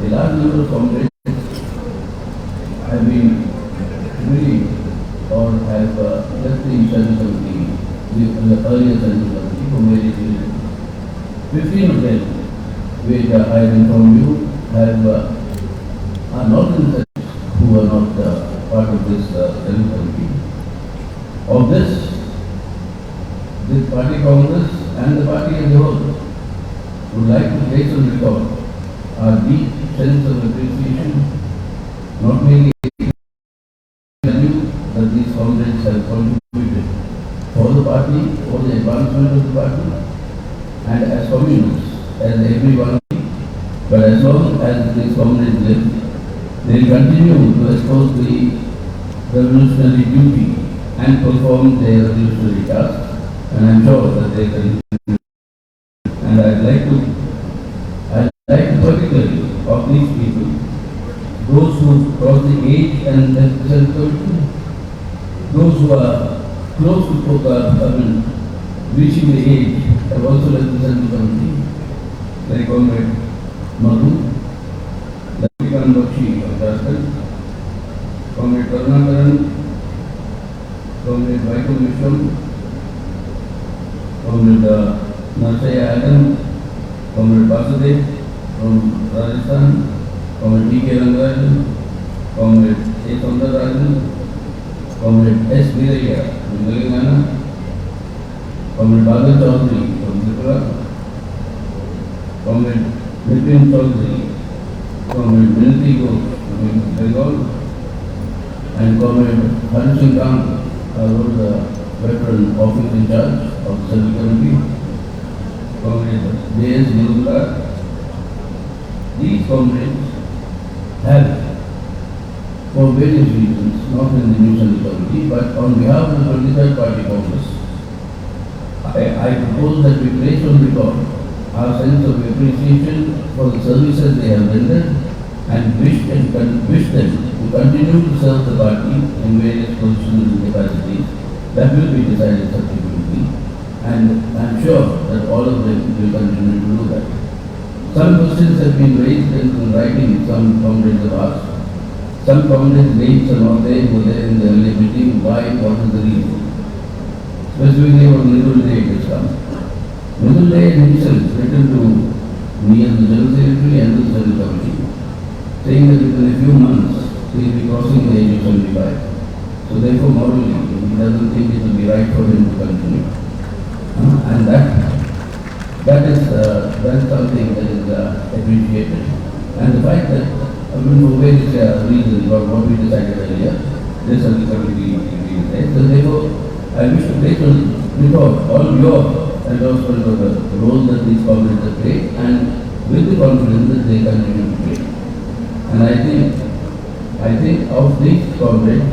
a large number of comrades have been really or have left the Central Committee, the earlier Central Committee for various reasons. 15 of them, which I have informed you, are not in the who are not part of this Central Committee. Of this, the party Congress and the party as a whole would like to place on record our deep sense of appreciation, not merely value that these comrades have contributed for the party, for the advancement of the party, and as communists, as everyone, but as long as these comrades live, they will continue to espouse the revolutionary duty and perform their revolutionary task, and I am sure that they can. And I'd like particularly of these people, those who cross the age and self-commitment, those who are close to reaching the age have also left the Central Committee, like Comrade Madhu, Lakikan Bakshi of Jharkhand, Comrade Karunakaran, Comrade Vaikom Vishwam, Comrade Narsaya Adam, Comrade Basudev from Rajasthan, Comrade D.K. Rangarajan, Comrade A. Soundarajan, Comrade S. Viraya from Telangana, Comrade Badal Chaudhary from Tripura, Comrade Nipin Chaudhary, Comrade Vinati Ghosh from Bengal, and Comrade Hanshin Kang, the veteran officer in charge of the Central Committee, Comrade J.S. Nirumla. These comrades have, for various reasons, not in the new Central Committee, but on behalf of the 23rd Party Congress, I propose that we place on record our sense of appreciation for the services they have rendered and wish them to continue to serve the party in various positions and capacities. That will be decided subsequently, and I am sure that all of them will continue to do that. Some questions have been raised in writing, some comrades have asked. Some comrades' names are not there, who were there in the earlier meeting. Why? What is the reason? Specifically on Nidul Day it has come. Nidul Day himself written to me as the General Secretary and the Central Committee, saying that within a few months he will be crossing the age of 75. So therefore morally he doesn't think it will be right for him to continue. And that is something that is appreciated. And the fact that for various reasons about what we decided earlier, this Central Committee is there. So therefore I wish to place on record all your endorsement of the role that these comrades have played, and with the confidence that they continue to play. And I think of these comrades,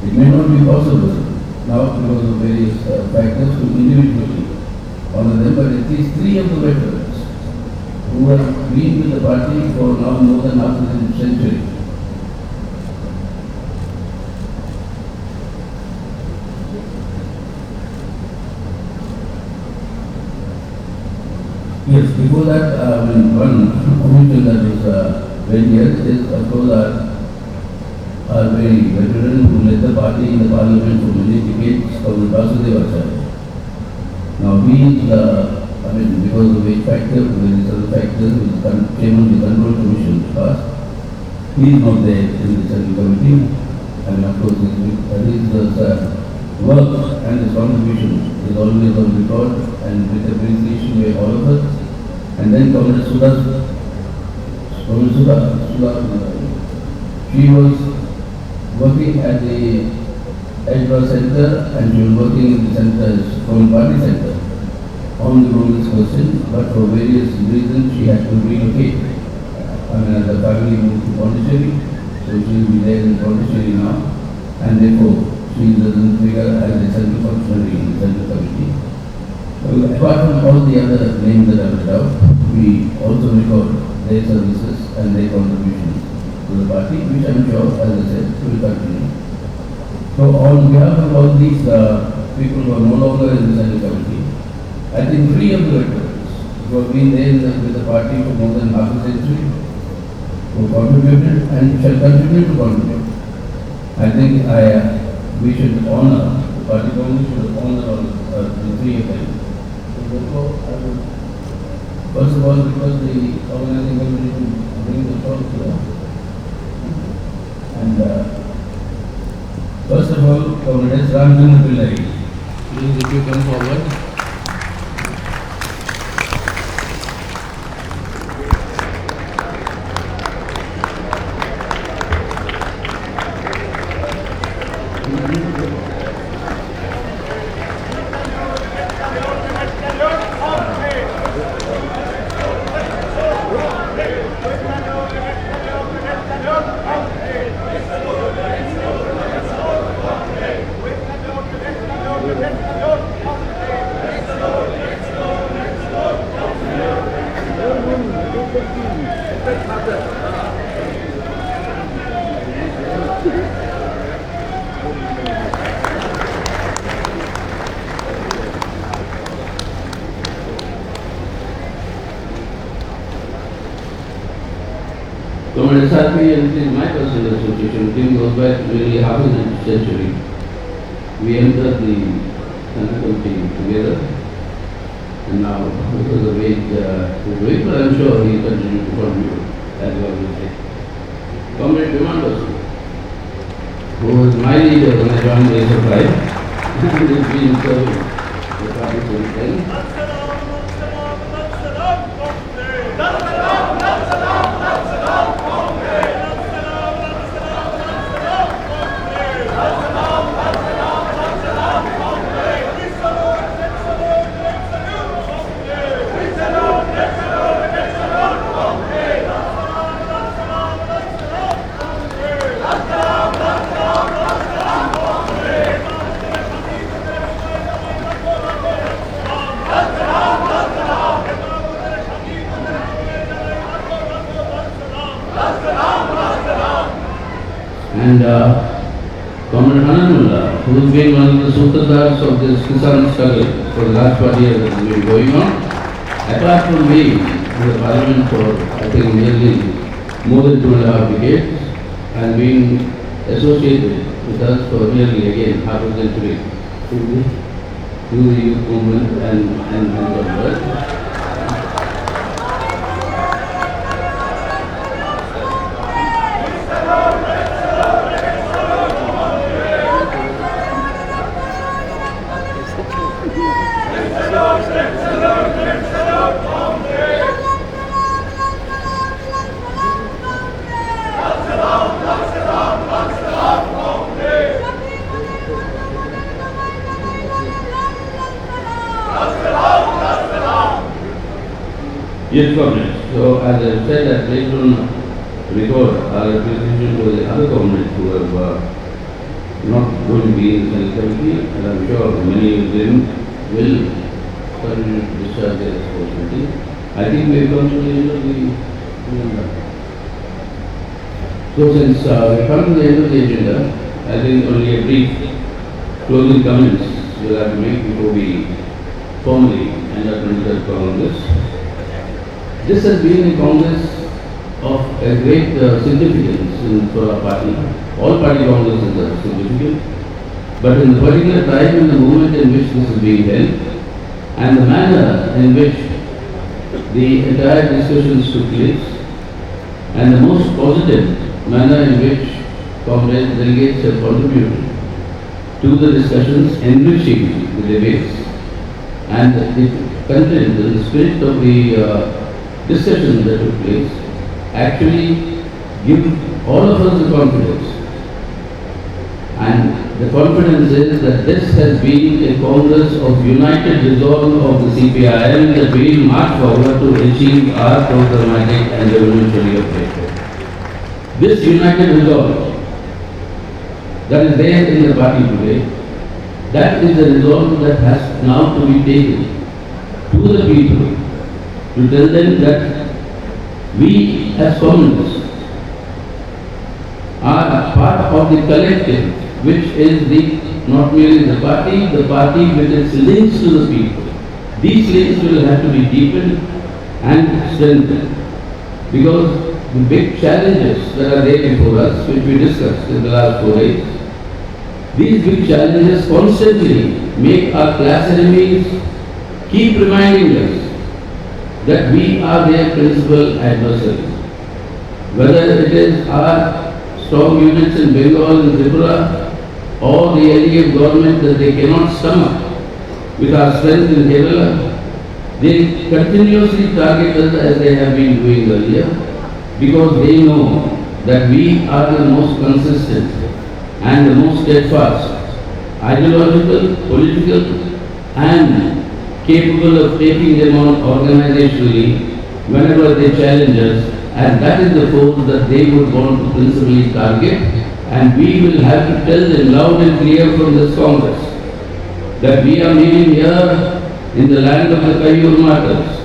it may not be possible now because of various factors to individually honor them, but at least 3 of the veterans who have been with the party for now more than half a century. Yes, before that, one omission that was very here is, of course, our very veteran who led the party in the parliament for many decades, Comrade Vasudeva Acharya. Now he is, because of age factor, various other factors, which the chairman of the control commission passed, he is not there in the Central Committee. And of course, his work and his contribution is always on record and with appreciation by all of us. And then Comrade Sudha, she was working at the Edinburgh Centre and she was working in the centre's foreign party centre on the Romans question, but for various reasons she had to relocate. The family moved to Pondicherry, so she will be there in Pondicherry now, and therefore she doesn't figure as a central functionary in the Central Committee. Apart from all the other names that I read out, we also record their services and their contributions to the party, which I am sure, as I said, will continue. So on behalf of all these people who are no longer in the Central Committee, I think 3 of the veterans who have been there with the party for more than half a century who contributed and shall continue to contribute. I think we should honor, the party Congress should honor the three of them. So therefore, I would, first of all, request the organizing committee to bring the talk here. And first of all, Comrade Ramchandra Pillai, please if you come forward. Comrade CPIM, this is my personal association. Team goes back nearly half a century. We entered the Central team together, and now because of age is doing, but I'm sure he continues to contribute as well as say. Comrade Vimandos, who was my leader when I joined the SFI, and has been serving the party since then. And Comrade Hananullah, who has been one of the sutradhars of this Kisan struggle for the last 40 years that has been going on, apart from being in the parliament for I think nearly more than 2.5 decades and being associated with us for nearly again half a century through the youth movement and work. Yes, comrades. So, as I said, that based on record our appreciation for the other comrades who have not going to be in the Central Committee, and I'm sure many of them will continue to discharge their responsibility. I think we have come to the end of the agenda. So, since we come to the end of the agenda, I think only a brief closing comments we'll have to make before we formally end our 23rd Congress. This has been a Congress of a great significance for our party. All party Congresses are significant. But in the particular time and the moment in which this is being held, and the manner in which the entire discussions took place, and the most positive manner in which comrades delegates have contributed to the discussions, enriching the debates, and the content and the spirit of the discussions that took place actually give all of us the confidence. And the confidence is that this has been a Congress of united resolve of the CPIM that we will march forward to achieve our programmatic and revolutionary objective. This united resolve that is there in the party today, that is the resolve that has now to be taken to the people, to tell them that we as communists are part of the collective, which is not merely the party with its links to the people. These links will have to be deepened and strengthened, because the big challenges that are there before us, which we discussed in the last 4 days, these big challenges constantly make our class enemies keep reminding us that we are their principal adversaries. Whether it is our strong units in Bengal and Tripura or the LDF government that they cannot stomach with our strength in Kerala, they continuously target us as they have been doing earlier because they know that we are the most consistent and the most steadfast, ideological, political and capable of taking them on organizationally whenever they challenge us, and that is the force that they would want to principally target, and we will have to tell them loud and clear from this Congress that we are meeting here in the land of the Kayyur martyrs.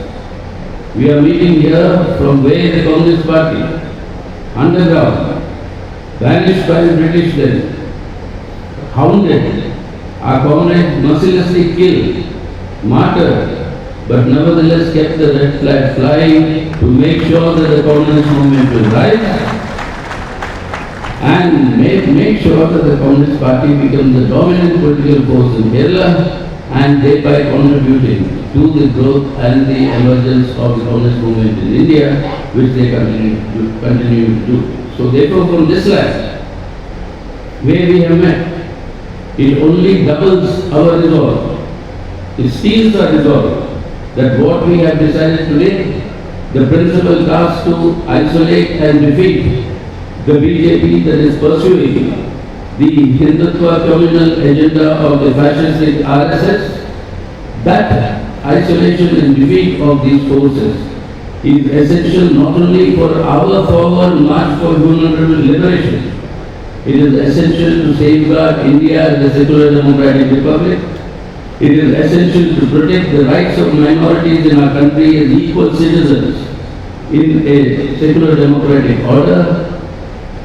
We are meeting here from where the Congress party, underground, banished by the British then, hounded, our comrades mercilessly killed, martyred, but nevertheless kept the red flag flying to make sure that the communist movement will rise and make sure that the Communist Party becomes the dominant political force in Kerala and thereby contributing to the growth and the emergence of the communist movement in India, which they continue to do. So therefore from this land, where we have met, it only doubles our resolve. It steals our resolve that what we have decided today, the principal task to isolate and defeat the BJP that is pursuing the Hindutva communal agenda of the fascistic RSS, that isolation and defeat of these forces is essential not only for our forward march for human liberation, it is essential to safeguard India as a secular democratic republic. It is essential to protect the rights of minorities in our country as equal citizens in a secular democratic order.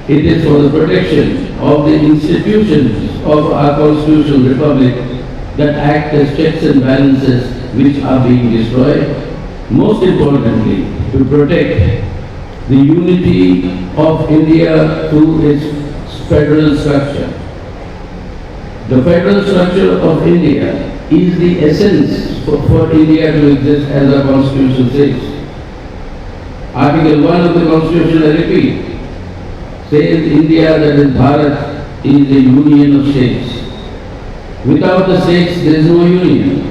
It is for the protection of the institutions of our constitutional republic that act as checks and balances which are being destroyed. Most importantly, to protect the unity of India through its federal structure. The federal structure of India is the essence for India to exist as our constitution says. Article 1 of the constitution, I repeat, says India, that is Bharat, is a union of states. Without the states, there is no union.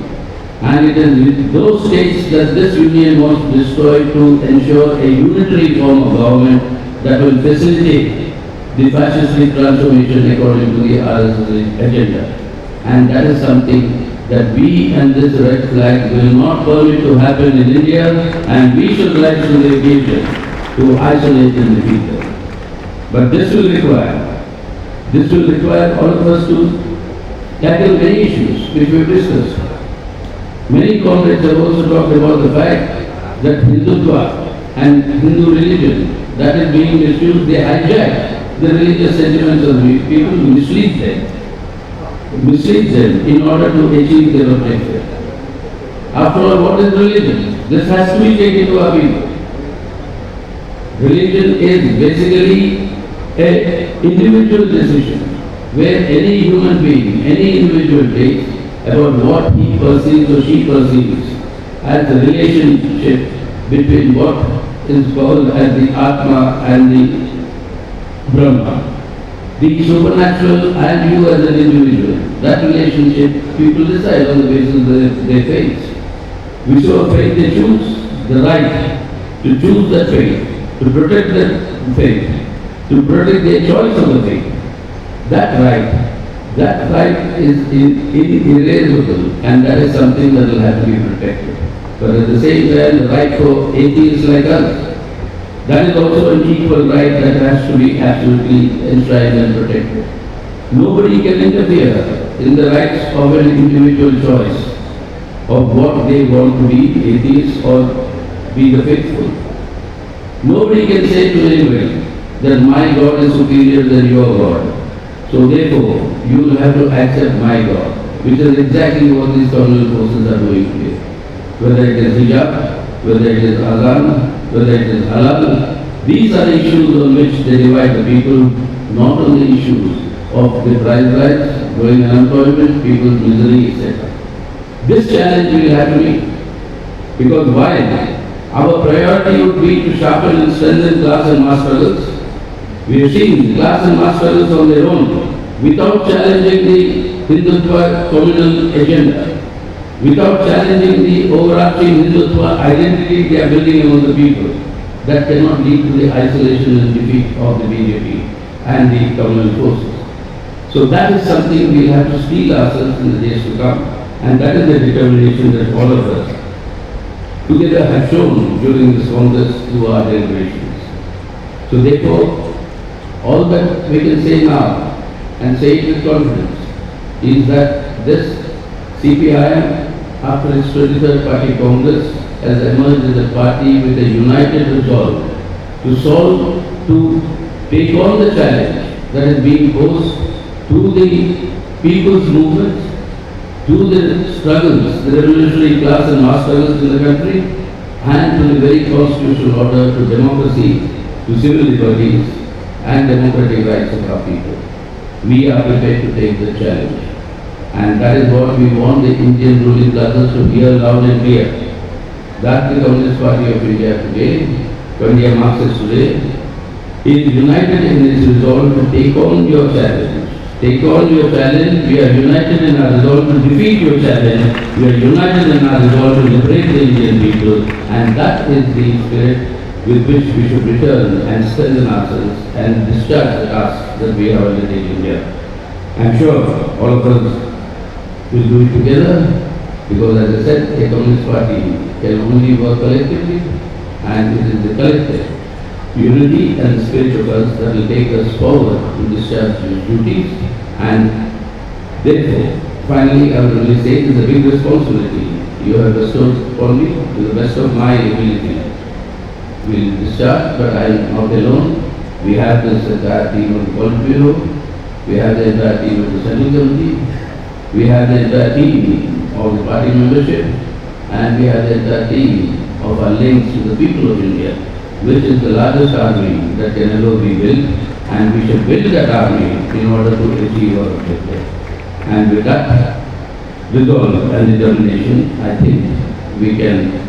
And it is with those states that this union was destroyed to ensure a unitary form of government that will facilitate the fascistic transformation according to the RSS agenda. And that is something that we and this red flag will not permit to happen in India, and we should rise to the occasion to isolate and defeat them. But this will require all of us to tackle many issues which we have discussed. Many comrades have also talked about the fact that Hindutva and Hindu religion that is being misused, they hijack the religious sentiments of the people, mislead them in order to achieve their objective. After all, what is religion? This has to be taken to our people. Religion is basically an individual decision where any human being, any individual takes about what he perceives or she perceives as the relationship between what is called as the Atma and the Brahma. The supernatural and you as an individual. That relationship people decide on the basis of their faith. Whichever faith they choose, the right to choose that faith, to protect that faith, to protect their choice of the faith. That right is irreversible, and that is something that will have to be protected. But at the same time, the right for atheists like us, that is also an equal right that has to be absolutely enshrined and protected. Nobody can interfere in the rights of an individual choice of what they want to be, atheists or be the faithful. Nobody can say to anybody that my God is superior than your God. So therefore, you will have to accept my God, which is exactly what these communal forces are doing today. Whether it is hijab, whether it is azan, whether it is halal, These are the issues on which they divide the people, not on the issues of the price rise, growing unemployment, people's misery, etc. This challenge we will have to meet. Because why? Our priority would be to sharpen and strengthen class and mass struggles. We have seen class and mass struggles on their own, without challenging the Hindutva communal agenda, without challenging the overarching Hindutva identity they are building among the people. That cannot lead to the isolation and defeat of the BJP and the communal forces. So that is something we will have to steel ourselves in the days to come, and that is the determination that all of us together have shown during this Congress through our deliberations. So therefore, all that we can say now, and say it with confidence, is that this CPIM, after its 23rd party Congress, has emerged as a party with a united resolve to take on the challenge that is being posed to the people's movements, to the struggles, the revolutionary class and mass struggles in the country, and to the very constitutional order, to democracy, to civil liberties, and democratic rights of our people. We are prepared to take the challenge. And that is what we want the Indian ruling classes to hear loud and clear. That the Communist Party of India today, India Marxist today, is united in its resolve to take on your challenge. Take on your challenge. We are united in our resolve to defeat your challenge. We are united in our resolve to liberate the Indian people. And that is the spirit with which we should return and strengthen ourselves and discharge the task that we have undertaken here. I am sure all of us will do it together, because as I said, a Communist Party can only work collectively, and it is the collective unity and the spirit of us that will take us forward to discharge these duties. And therefore, finally, I will only say it is a big responsibility you have bestowed upon me to the best of my ability. We will discharge, but I am not alone. We have this entire team of the Politburo, we have the entire team of the Central Committee, we have the entire team of the party membership, and we have the entire team of our links to the people of India, which is the largest army that can ever be built, and we should build that army in order to achieve our objective. And with that resolve and determination, I think we can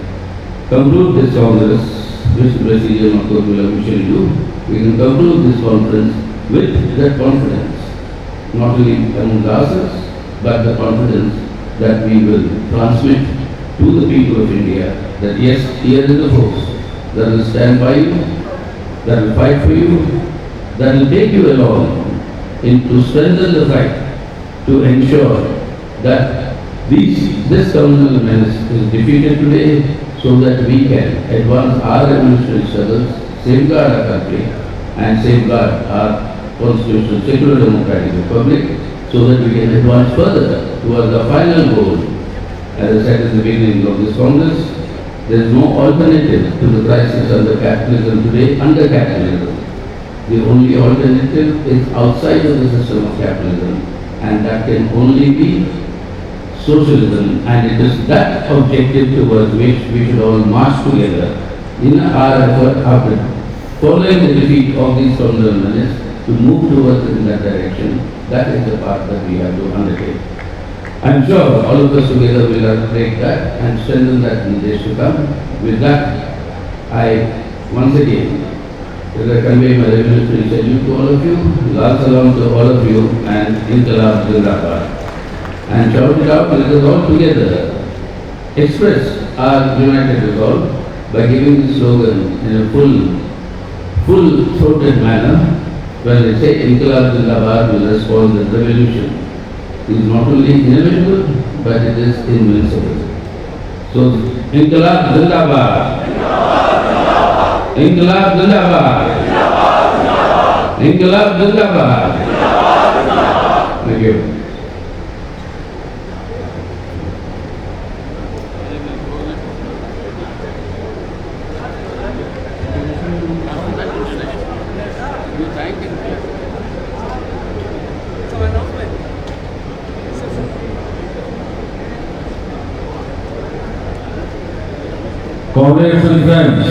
conclude this Congress, which the Presidium of course will officially do. We can conclude this conference with that confidence, not only among ourselves, but the confidence that we will transmit to the people of India that yes, here is a force that will stand by you, that will fight for you, that will take you along to strengthen the fight to ensure that this communal menace is defeated today, so that we can advance our revolutionary struggles, safeguard our country, and safeguard our constitutional secular democratic republic, so that we can advance further towards the final goal. As I said at the beginning of this Congress, there is no alternative to the crisis under capitalism today, under capitalism. The only alternative is outside of the system of capitalism, and that can only be socialism, and it is that objective towards which we should all march together in our effort after following the defeat of these communal menace to move towards in that direction. That is the path that we have to undertake. I am sure all of us together will undertake that and strengthen that in the days to come. With that, I once again convey my revolutionary salute to all of you, Lal Salam to all of you, and Inqilab Zindabad. And shout it out, let us all together express our united resolve by giving the slogan in a full-throated manner. When they say Inqilab Zindabad will respond that revolution is not only inevitable, but it is invincible. So, Inqilab Zindabad! Inqilab Zindabad! Inqilab Zindabad! Thank you. Comrades and friends,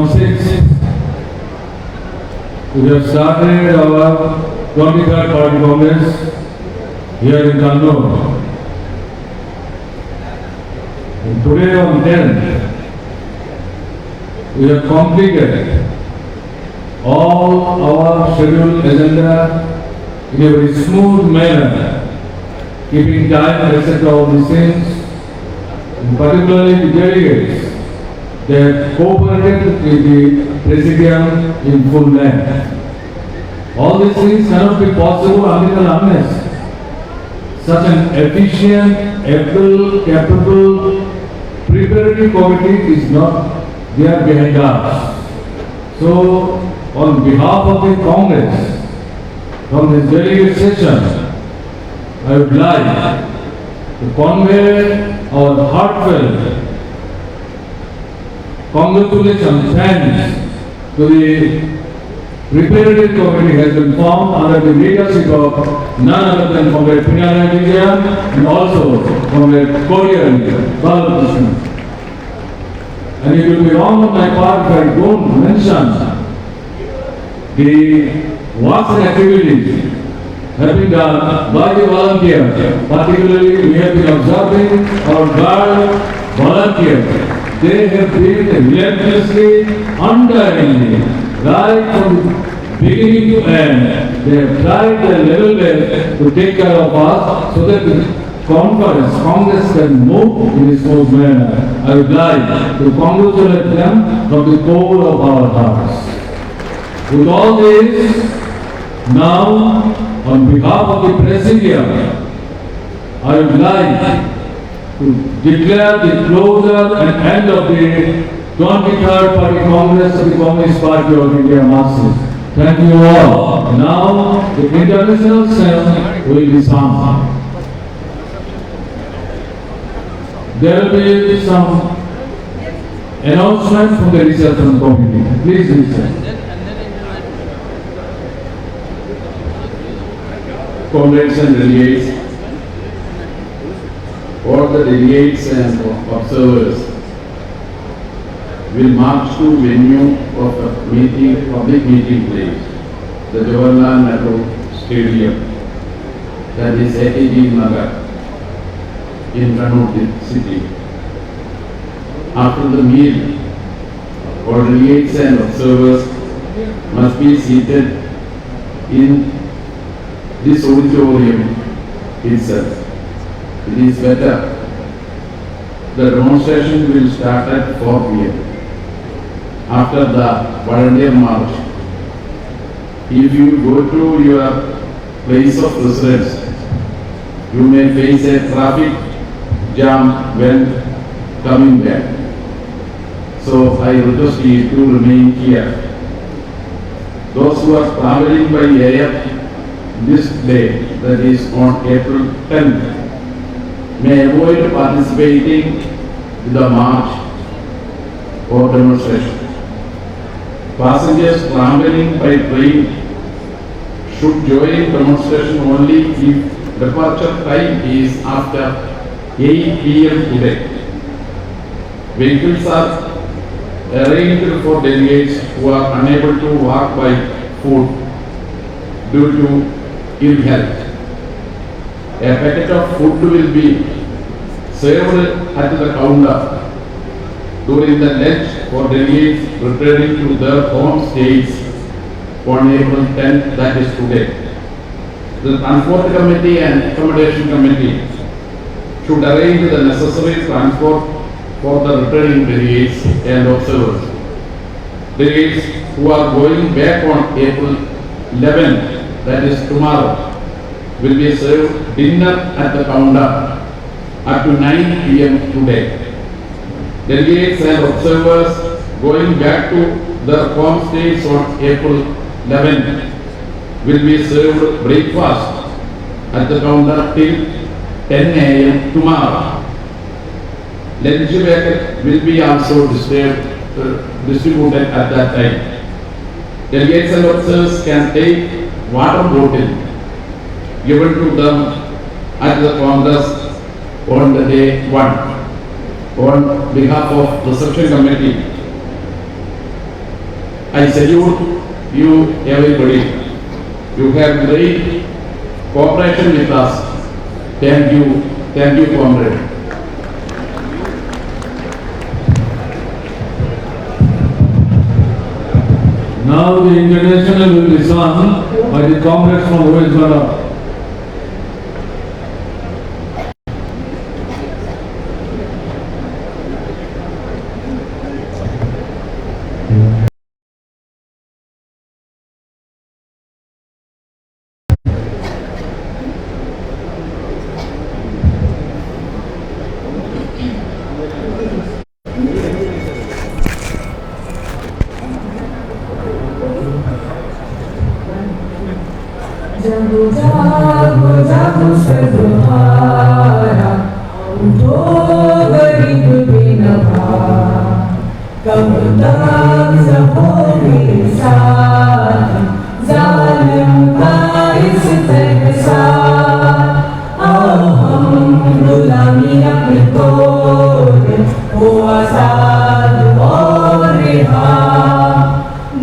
on 6th, we have started our 23rd Party Congress here in Kannur. And today on 10th, we have completed all our scheduled agenda in a very smooth manner, keeping time, etc. all these things, and particularly the delegates that cooperated with the Presidium in full length. All these things cannot be possible unless such an efficient, able, capable, preparatory committee is not there behind us. So, on behalf of the Congress, from this delegate session, I would like to convey our heartfelt congratulations, thanks to the preparatory committee has been formed under the leadership of none other than Comrade Pinarayi Vijayan and also Comrade Kodiyari Balakrishnan. And it will be wrong on my part if I don't mention the vast activities have been done by the volunteers. Particularly, we have been observing our guard volunteers. They have been relentlessly, untiringly, right from beginning to end. They have tried their level best to take care of us so that the Congress can move in a smooth manner. I would like to congratulate them from the core of our hearts. With all this, now, on behalf of the Presidium, I would like to declare the closure and end of the 23rd Party Congress of the Communist Party of India Marxist. Thank you all. Now, the international cell will be sung. There will be some announcement from the research committee. Please listen. Comrades and delegates, all the delegates and observers will march to venue of a meeting, public meeting place, the Jawaharlal Nehru Stadium, that is ATG Nagar, in Kannur city. After the meal, all delegates and observers must be seated in this auditorium itself. It is better. The demonstration will start at 4 p.m. After the volunteer march. If you go to your place of residence, you may face a traffic jam when coming back. So I request you to remain here. Those who are traveling by air this day, that is on April 10th, may avoid participating in the march or demonstration. Passengers traveling by train should join demonstration only if departure time is after 8 p.m. today. Vehicles are arranged for delegates who are unable to walk by foot due to ill health. A packet of food will be served at the counter during the lunch for delegates returning to their home states on April 10th, that is today. The Transport Committee and Accommodation Committee should arrange the necessary transport for the returning delegates and observers. Delegates who are going back on April 11th, that is tomorrow, will be served dinner at the counter up to 9 p.m. today. Delegates and observers going back to their home states on April 11th will be served breakfast at the counter till 10 a.m. tomorrow. Lunch packet will be also distributed at that time. Delegates and officers can take water bottle given to them at the Congress on the day 1. On behalf of reception committee, I salute you everybody. You have great cooperation with us. Thank you, comrade. Now the international will be sung by the comrades from Westwara. जागो जागो जागो सर्वहारा उठो गरीब बिनवा कब तक सहोगे साथ जालिम का इस तहसा आओ हम गुलामी अपनी तोड़ हो आजाद और रिहा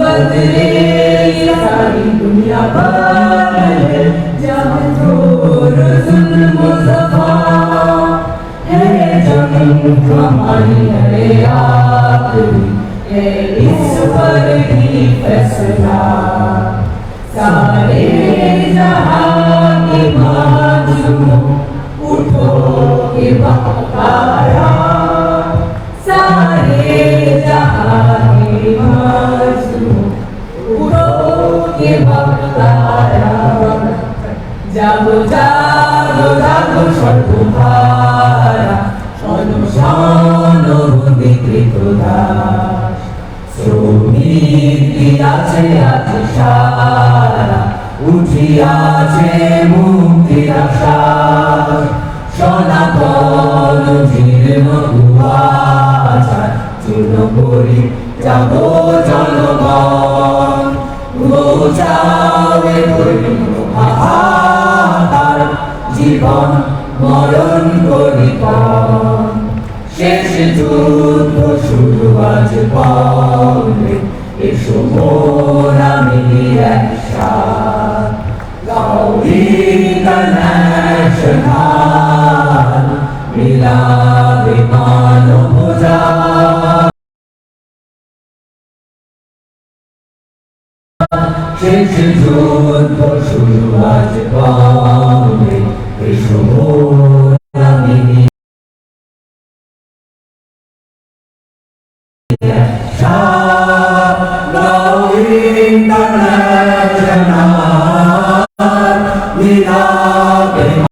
बदले सारी दुनिया पर जहाँ जोर जुल्म ज़फ़ा है जंग हमारी है आखिरी है इस पर ही फैसला सारे जहाँ के माज़ूम उठो के वक़्तारा सारे जहाँ के माज़ूम के वक़्तारा जागो जागो जागो सर्वहारा अनुशान বিকৃত দাস শ্রমিক দিয়াছে আজ সারা উঠিয়াছে মুক্তির আশ্বাস সনাতন জীর্ণ কুয়াশায় চূর্ণ করি যাবো জনগণ গোচাবে হাহাকার জীবন মরণ করিপন শেষ যুদ্ধ শুরু আজ বলে এসো মোরা মিলিয়ে একসাথ গাও ইন্টারন্যাশনাল মিলাবে মানবজাত শেষ যুদ্ধ শুরু আজ বলে এসো মোরা মিলিয়ে international